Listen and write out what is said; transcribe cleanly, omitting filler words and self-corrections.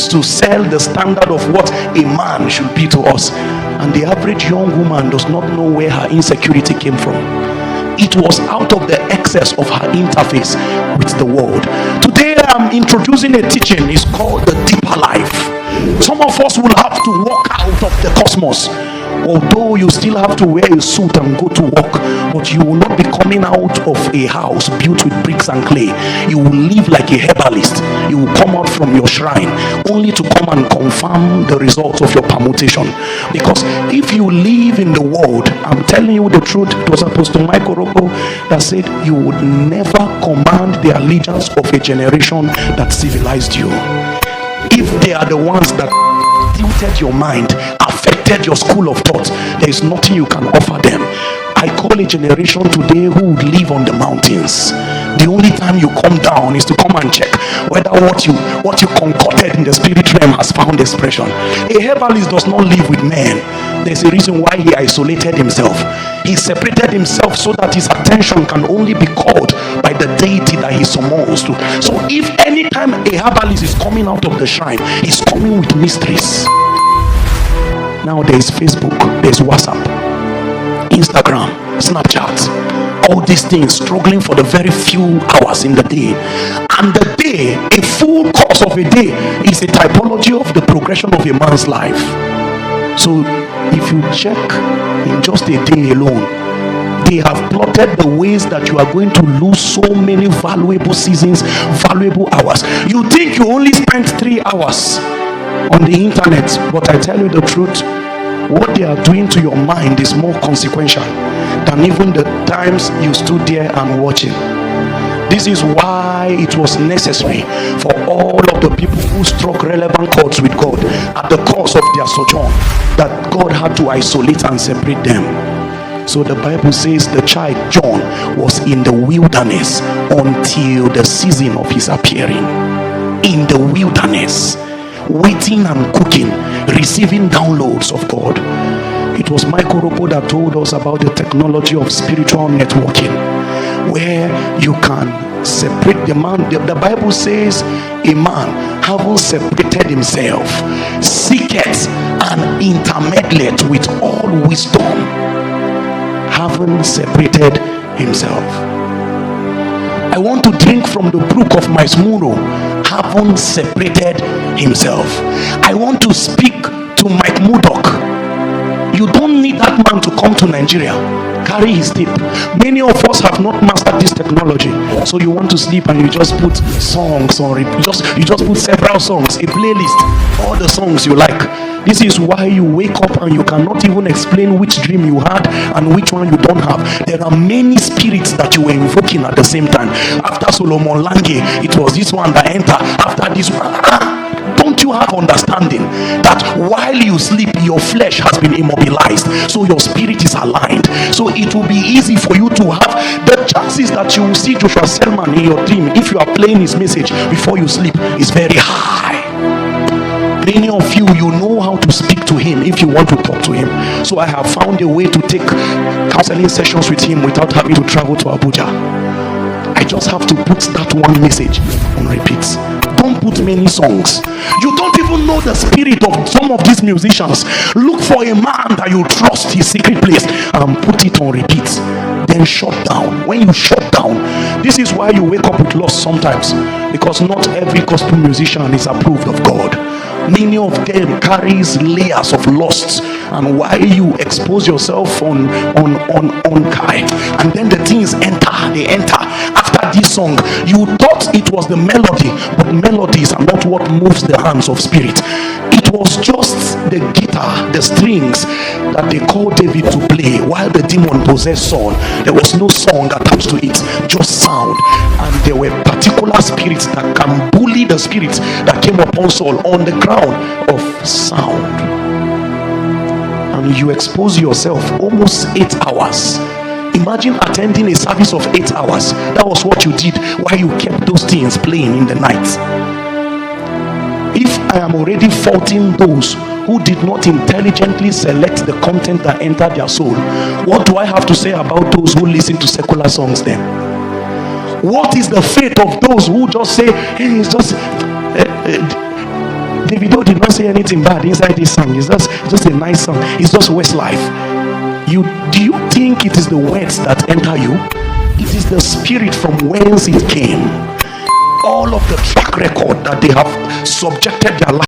to sell the standard of what a man should be to us, and the average young woman does not know where her insecurity came from. It was out of the excess of her interface with the world. Today I'm introducing a teaching. It's called the deeper life. Some of us will have to walk out of the cosmos. Although you still have to wear a suit and go to work, but you will not be coming out of a house built with bricks and clay. You will live like a herbalist. You will come out from your shrine only to come and confirm the results of your permutation. Because if you live in the world, I'm telling you the truth, it was Apostle Oropko that said you would never command the allegiance of a generation that civilized you. If they are the ones that tilted your mind, affected your school of thought, there is nothing you can offer them. I call a generation today who would live on the mountains. The only time you come down is to come and check whether what you concocted in the spirit realm has found expression. A herbalist does not live with men. There's a reason why he isolated himself. He separated himself so that his attention can only be called by the deity that he summons to. So if anytime a herbalist is coming out of the shrine, he's coming with mysteries. Now there is Facebook, there's WhatsApp, Instagram, Snapchat, all these things struggling for the very few hours in the day. And the day, a full course of a day, is a typology of the progression of a man's life. So if you check in just a day alone, they have plotted the ways that you are going to lose so many valuable seasons, valuable hours. You think you only spent 3 hours on the internet, but I tell you the truth, what they are doing to your mind is more consequential than even the times you stood there and watching. This is why it was necessary for all of the people who struck relevant chords with God at the course of their sojourn, that God had to isolate and separate them. So the Bible says the child John was in the wilderness until the season of his appearing. In the wilderness, waiting and cooking, receiving downloads of God. It was Oropko that told us about the technology of spiritual networking, where you can separate the man. The Bible says a man having separated himself seeketh an intermediate with all wisdom, having separated himself. I want to drink from the brook of my smuro, having separated himself. I want to speak to Mike Murdoch. You don't need that man to come to Nigeria. Carry his tape. Many of us have not mastered this technology. So you want to sleep and you just put songs on it. You just put several songs, a playlist, all the songs you like. This is why you wake up and you cannot even explain which dream you had and which one you don't have. There are many spirits that you were invoking at the same time. After Solomon Lange, it was this one that entered. After this one, don't you have understanding that while you sleep, your flesh has been immobilized, so your spirit is aligned? So it will be easy for you to have the chances that you will see Joshua Selman in your dream if you are playing his message before you sleep is very high. Many of you know how to speak to him if you want to talk to him. So I have found a way to take counseling sessions with him without having to travel to Abuja. I just have to put that one message on repeat. Don't put many songs. You don't even know the spirit of some of these musicians. Look for a man that you trust his secret place and put it on repeat. Then shut down. When you shut down, this is why you wake up with loss sometimes, because not every gospel musician is approved of God. Many of them carries layers of lusts, and why you expose yourself on Kai, and then the things they enter. After this song, you thought it was the melody, but melodies are not what moves the hands of spirit. It was just the guitar, the strings that they called David to play while the demon possessed Saul. There was no song attached to it, just sound. And there were particular spirits that can bully the spirits that came upon Saul on the ground of sound. And you expose yourself almost 8 hours. Imagine attending a service of 8 hours. That was what you did while you kept those things playing in the night. If I am already faulting those who did not intelligently select the content that entered their soul, what do I have to say about those who listen to secular songs then? What is the fate of those who just say, hey, it's just Davido did not say anything bad inside this song. It's just a nice song. It's just Westlife. Do you think it is the words that enter you? It is the spirit from whence it came. All of the track record that they have subjected their life